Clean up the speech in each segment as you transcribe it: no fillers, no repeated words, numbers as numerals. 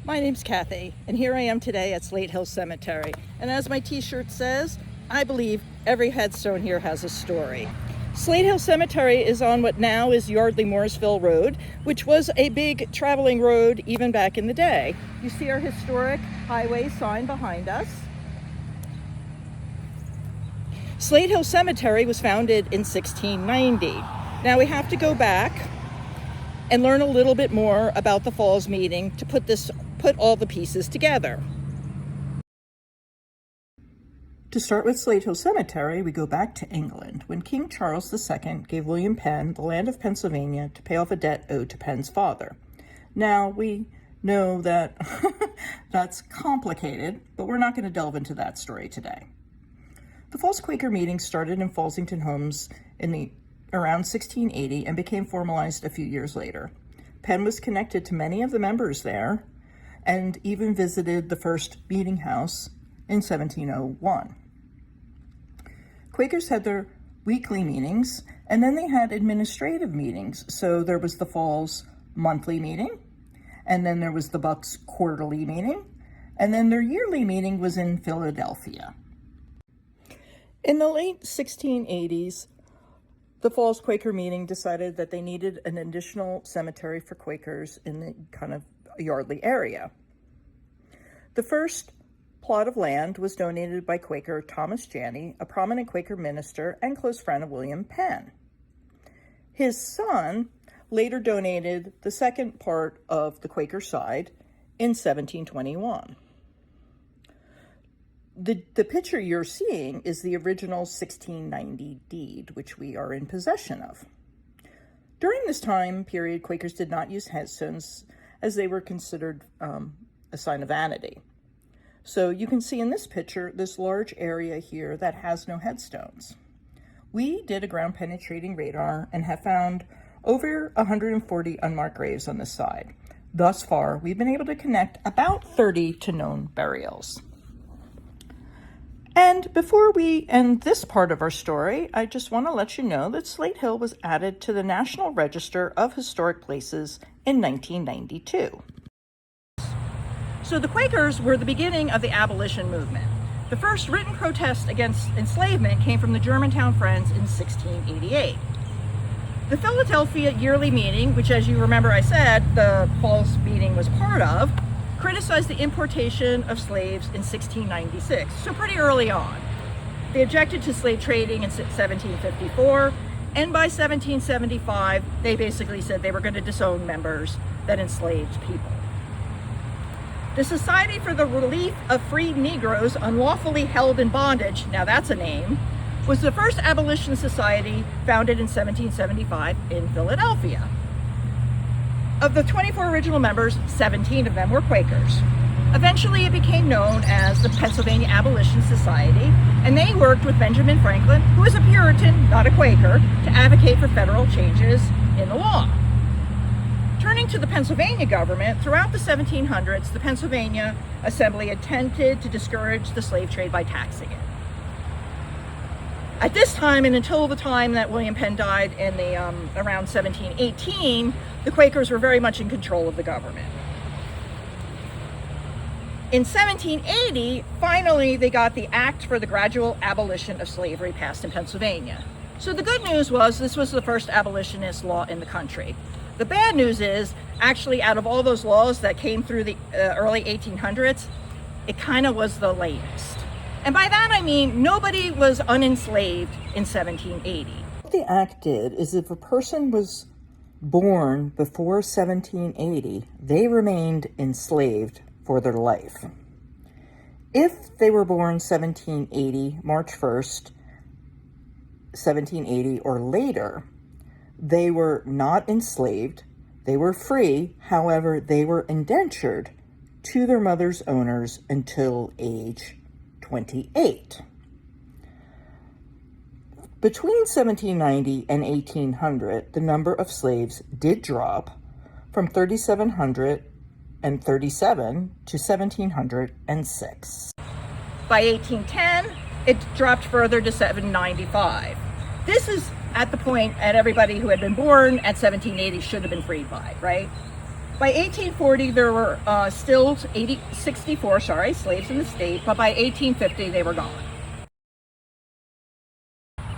My name's Kathy, and here I am today at Slate Hill Cemetery. And as my t-shirt says, I believe every headstone here has a story. Slate Hill Cemetery is on what now is Yardley-Mooresville Road, which was a big traveling road even back in the day. You see our historic highway sign behind us. Slate Hill Cemetery was founded in 1690. Now we have to go back and learn a little bit more about the Falls meeting to put all the pieces together. To start with Slate Hill Cemetery, we go back to England, when King Charles II gave William Penn the land of Pennsylvania to pay off a debt owed to Penn's father. Now, we know that that's complicated, but we're not going to delve into that story today. The Falls Quaker meeting started in Falsington Homes around 1680 and became formalized a few years later. Penn was connected to many of the members there and even visited the first meeting house in 1701. Quakers had their weekly meetings, and then they had administrative meetings. So there was the Falls monthly meeting, and then there was the Bucks quarterly meeting, and then their yearly meeting was in Philadelphia. In the late 1680s, the Falls Quaker meeting decided that they needed an additional cemetery for Quakers in the kind of Yardley area. The first plot of land was donated by Quaker Thomas Janney, a prominent Quaker minister and close friend of William Penn. His son later donated the second part of the Quaker side in 1721. The picture you're seeing is the original 1690 deed, which we are in possession of. During this time period, Quakers did not use headstones as they were considered a sign of vanity. So you can see in this picture, this large area here that has no headstones. We did a ground penetrating radar and have found over 140 unmarked graves on this side. Thus far, we've been able to connect about 30 to known burials. And before we end this part of our story, I just want to let you know that Slate Hill was added to the National Register of Historic Places in 1992. So the Quakers were the beginning of the abolition movement. The first written protest against enslavement came from the Germantown Friends in 1688. The Philadelphia yearly meeting, which as you remember I said the Falls meeting was part of, criticized the importation of slaves in 1696, so pretty early on. They objected to slave trading in 1754, and by 1775, they basically said they were going to disown members that enslaved people. The Society for the Relief of Freed Negroes Unlawfully Held in Bondage, now that's a name, was the first abolition society founded in 1775 in Philadelphia. Of the 24 original members, 17 of them were Quakers. Eventually it became known as the Pennsylvania Abolition Society, and they worked with Benjamin Franklin, who was a Puritan, not a Quaker, to advocate for federal changes in the law. Turning to the Pennsylvania government, throughout the 1700s, the Pennsylvania Assembly attempted to discourage the slave trade by taxing it. At this time, and until the time that William Penn died in the around 1718, the Quakers were very much in control of the government. In 1780, finally, they got the Act for the Gradual Abolition of Slavery passed in Pennsylvania. So the good news was this was the first abolitionist law in the country. The bad news is, actually, out of all those laws that came through the early 1800s, it kind of was the latest. And by that I mean nobody was unenslaved in 1780. What the act did is if a person was born before 1780, they remained enslaved for their life. If they were born 1780, March 1st, 1780 or later, they were not enslaved, they were free, however, they were indentured to their mother's owners until age 28. Between 1790 and 1800, the number of slaves did drop from 3,737 to 1,706. By 1810, it dropped further to 795. This is at the point at everybody who had been born at 1780 should have been freed by, right? By 1840, there were still 64 slaves in the state, but by 1850, they were gone.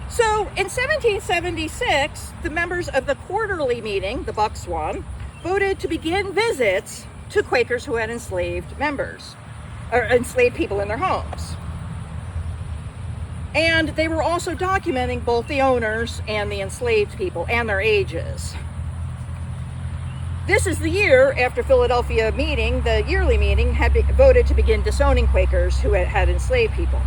So in 1776, the members of the quarterly meeting, the Bucks one, voted to begin visits to Quakers who had enslaved members, or enslaved people in their homes. And they were also documenting both the owners and the enslaved people and their ages. This is the year after Philadelphia meeting, the yearly meeting, had voted to begin disowning Quakers who had enslaved people.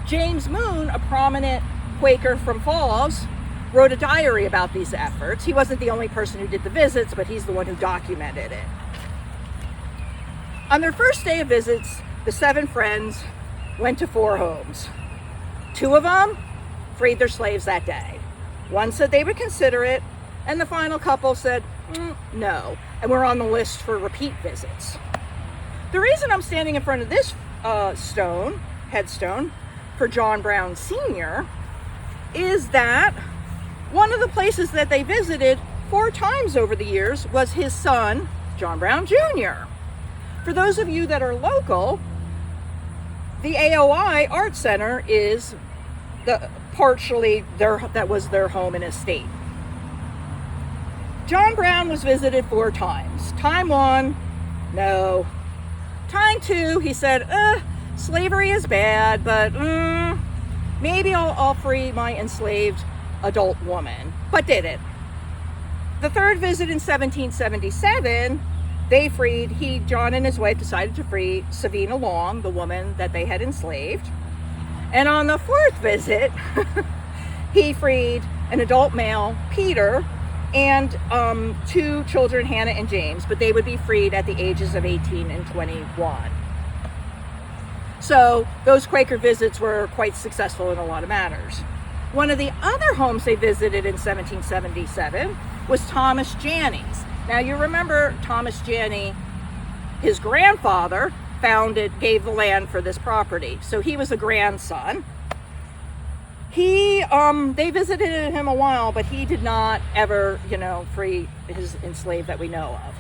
James Moon, a prominent Quaker from Falls, wrote a diary about these efforts. He wasn't the only person who did the visits, but he's the one who documented it. On their first day of visits, the 7 friends went to 4 homes. 2 of them freed their slaves that day. 1 said they would consider it, and the final couple said, no, and we're on the list for repeat visits. The reason I'm standing in front of this headstone for John Brown Sr. is that one of the places that they visited 4 times over the years was his son, John Brown Jr. For those of you that are local, the AOI Art Center is that was their home and estate. John Brown was visited 4 times. Time 1, no. Time 2, he said, slavery is bad, but maybe I'll free my enslaved adult woman, but did it. The 3rd visit in 1777, John and his wife decided to free Savina Long, the woman that they had enslaved. And on the 4th visit, he freed an adult male, Peter, and 2 children, Hannah and James, but they would be freed at the ages of 18 and 21. So those Quaker visits were quite successful in a lot of matters. One of the other homes they visited in 1777 was Thomas Janney's. Now you remember Thomas Janney, his grandfather gave the land for this property. So he was a grandson. They visited him a while, but he did not ever, free his enslaved that we know of.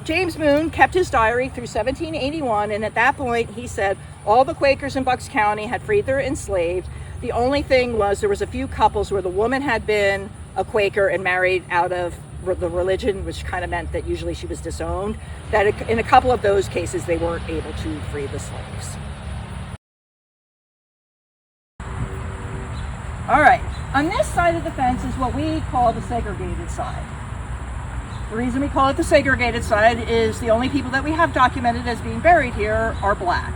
James Moon kept his diary through 1781, and at that point he said all the Quakers in Bucks County had freed their enslaved. The only thing was there was a few couples where the woman had been a Quaker and married out of the religion, which kind of meant that usually she was disowned, that in a couple of those cases they weren't able to free the slaves. All right, on this side of the fence is what we call the segregated side. The reason we call it the segregated side is the only people that we have documented as being buried here are Black.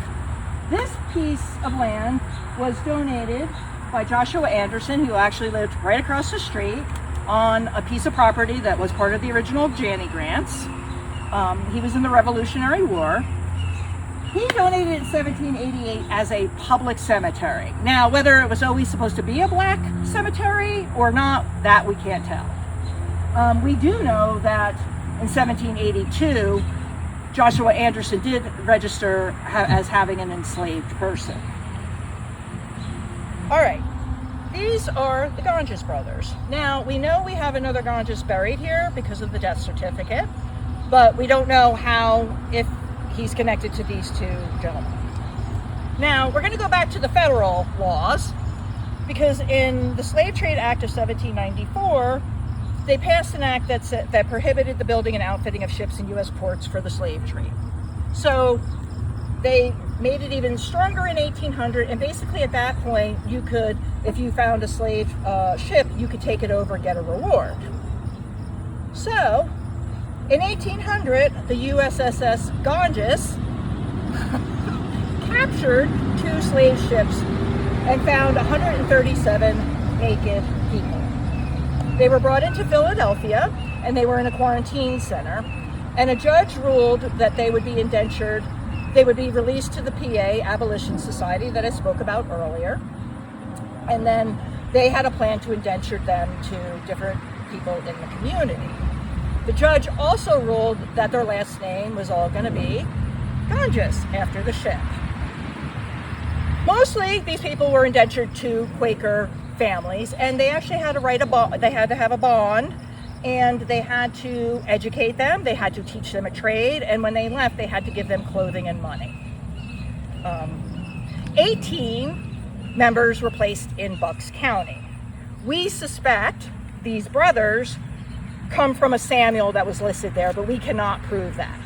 This piece of land was donated by Joshua Anderson, who actually lived right across the street on a piece of property that was part of the original Janney grants. He was in the Revolutionary War. He donated it in 1788 as a public cemetery. Now, whether it was always supposed to be a Black cemetery or not, that we can't tell. We do know that in 1782, Joshua Anderson did register as having an enslaved person. All right, these are the Ganges brothers. Now, we know we have another Ganges buried here because of the death certificate, but we don't know if he's connected to these 2 gentlemen. Now, we're going to go back to the federal laws, because in the Slave Trade Act of 1794, they passed an act that prohibited the building and outfitting of ships in U.S. ports for the slave trade. So they made it even stronger in 1800, and basically at that point, you could, if you found a slave ship, you could take it over and get a reward. So, in 1800, the USS Ganges captured 2 slave ships and found 137 naked people. They were brought into Philadelphia, and they were in a quarantine center, and a judge ruled that they would be indentured. They would be released to the PA Abolition Society that I spoke about earlier, and then they had a plan to indenture them to different people in the community. The judge also ruled that their last name was all going to be Ganges, after the ship. Mostly, these people were indentured to Quaker families, and they actually had to have a bond and they had to educate them, they had to teach them a trade, and when they left, they had to give them clothing and money. 18 members were placed in Bucks County. We suspect these brothers come from a Samuel that was listed there, but we cannot prove that.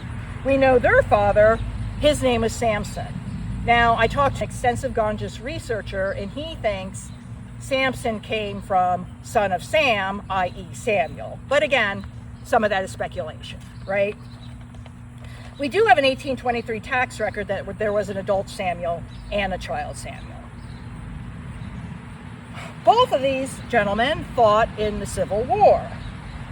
We know their father, his name was Samson. Now, I talked to an extensive Ganges researcher, and he thinks Samson came from son of Sam, i.e. Samuel. But again, some of that is speculation, right? We do have an 1823 tax record that there was an adult Samuel and a child Samuel. Both of these gentlemen fought in the Civil War.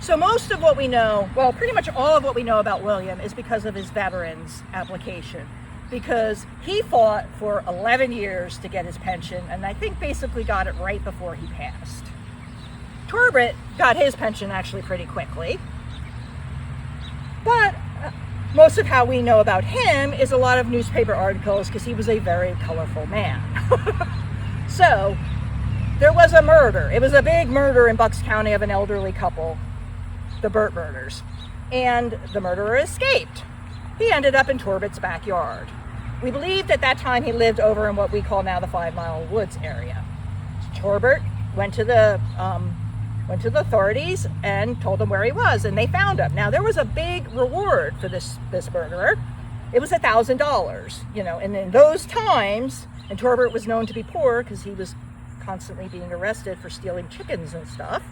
So most of what we know, well, pretty much all of what we know about William is because of his veterans application, because he fought for 11 years to get his pension, and I think basically got it right before he passed. Torbert got his pension actually pretty quickly, but most of how we know about him is a lot of newspaper articles because he was a very colorful man. So there was a murder. It was a big murder in Bucks County of an elderly couple, the Burt murders, and the murderer escaped. He ended up in Torbert's backyard. We believed at that time he lived over in what we call now the 5 Mile Woods area. Torbert went to the authorities and told them where he was, and they found him. Now, there was a big reward for this murderer. It was $1,000, and in those times, and Torbert was known to be poor because he was constantly being arrested for stealing chickens and stuff.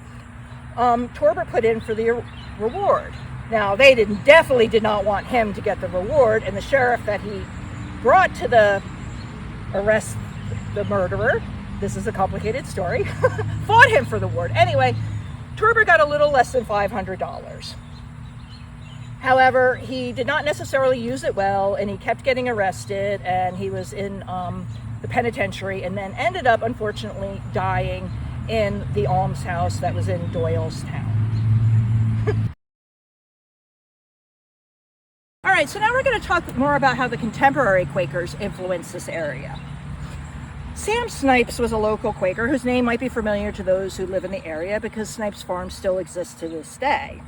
Torbert put in for the reward. Now, they definitely did not want him to get the reward, and the sheriff that he brought to arrest the murderer, this is a complicated story, fought him for the reward. Anyway, Torbert got a little less than $500. However, he did not necessarily use it well, and he kept getting arrested, and he was in the penitentiary, and then ended up, unfortunately, dying in the almshouse that was in Doylestown. All right, so now we're going to talk more about how the contemporary Quakers influenced this area. Sam Snipes was a local Quaker whose name might be familiar to those who live in the area because Snipes Farm still exists to this day.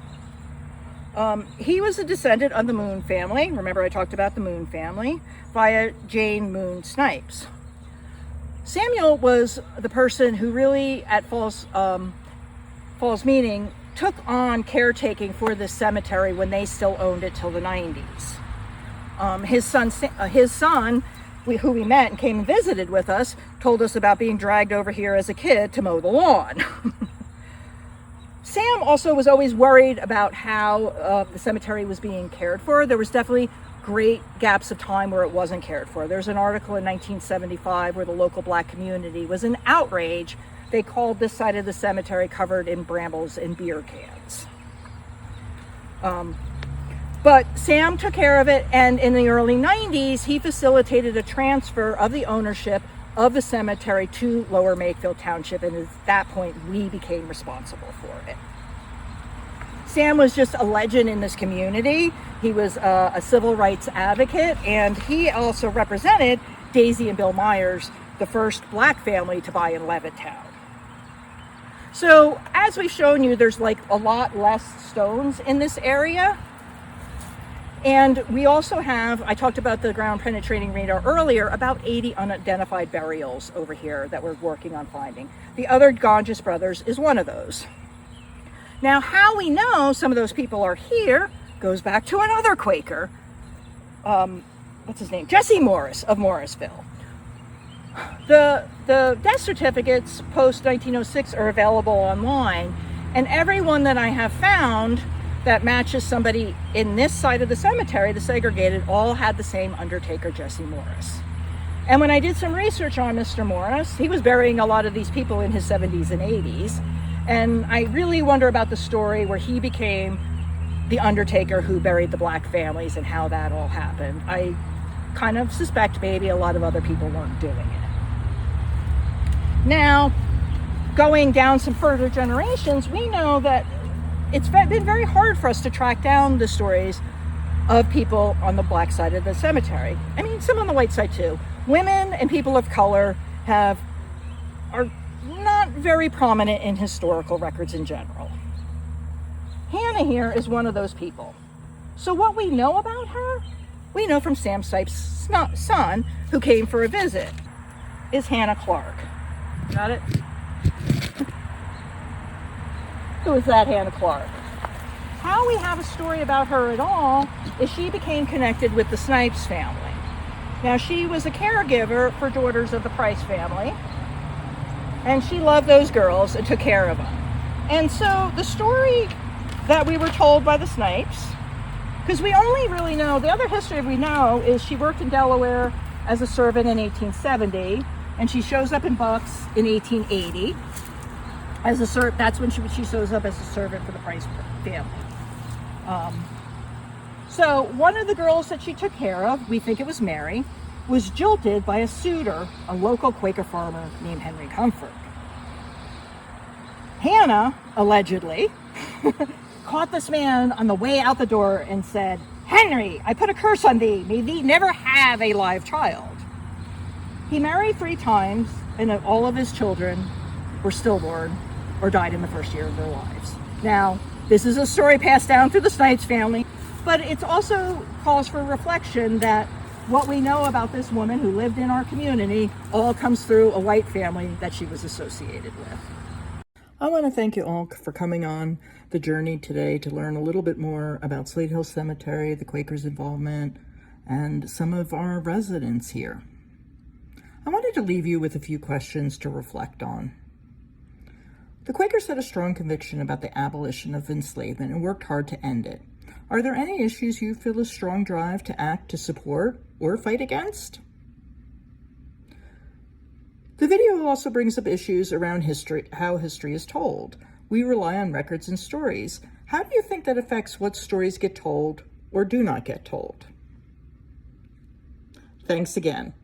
He was a descendant of the Moon family. Remember, I talked about the Moon family via Jane Moon Snipes. Samuel was the person who really, at Falls Meeting, took on caretaking for this cemetery when they still owned it till the 90s. His son, who we met and came and visited with us, told us about being dragged over here as a kid to mow the lawn. Sam also was always worried about how the cemetery was being cared for. There was definitely great gaps of time where it wasn't cared for. There's an article in 1975 where the local black community was in outrage. They called this side of the cemetery covered in brambles and beer cans. But Sam took care of it, and in the early 90s, he facilitated a transfer of the ownership of the cemetery to Lower Makefield Township, and at that point, we became responsible for it. Sam was just a legend in this community. He was a civil rights advocate, and he also represented Daisy and Bill Myers, the first black family to buy in Levittown. So as we've shown you, there's like a lot less stones in this area. And we also have, I talked about the ground penetrating radar earlier, about 80 unidentified burials over here that we're working on finding. The other Ganges brothers is one of those. Now, how we know some of those people are here goes back to another Quaker. What's his name? Jesse Morris of Morrisville. The death certificates post 1906 are available online, and everyone that I have found that matches somebody in this side of the cemetery, the segregated, all had the same undertaker, Jesse Morris. And when I did some research on Mr. Morris, he was burying a lot of these people in his 70s and 80s, and I really wonder about the story where he became the undertaker who buried the black families and how that all happened. I kind of suspect maybe a lot of other people weren't doing it. Now, going down some further generations, we know that it's been very hard for us to track down the stories of people on the black side of the cemetery. I mean, some on the white side too. Women and people of color are not very prominent in historical records in general. Hannah here is one of those people. So what we know about her, we know from Sam Stipe's son, who came for a visit, is Hannah Clark. Got it? Who is that Hannah Clark? How we have a story about her at all is she became connected with the Snipes family. Now, she was a caregiver for daughters of the Price family, and she loved those girls and took care of them. And so the story that we were told by the Snipes, because we only really know, the other history we know is she worked in Delaware as a servant in 1870, and she shows up in Bucks in 1880. That's when she shows up as a servant for the Price family. So one of the girls that she took care of, we think it was Mary, was jilted by a suitor, a local Quaker farmer named Henry Comfort. Hannah, allegedly, caught this man on the way out the door and said, "Henry, I put a curse on thee. May thee never have a live child." He married 3 times, and all of his children were stillborn or died in the first year of their lives. Now, this is a story passed down through the Snipes family, but it's also calls for reflection that what we know about this woman who lived in our community all comes through a white family that she was associated with. I want to thank you all for coming on the journey today to learn a little bit more about Slate Hill Cemetery, the Quakers' involvement, and some of our residents here. I wanted to leave you with a few questions to reflect on. The Quakers had a strong conviction about the abolition of enslavement and worked hard to end it. Are there any issues you feel a strong drive to act to support or fight against? The video also brings up issues around history, how history is told. We rely on records and stories. How do you think that affects what stories get told or do not get told? Thanks again.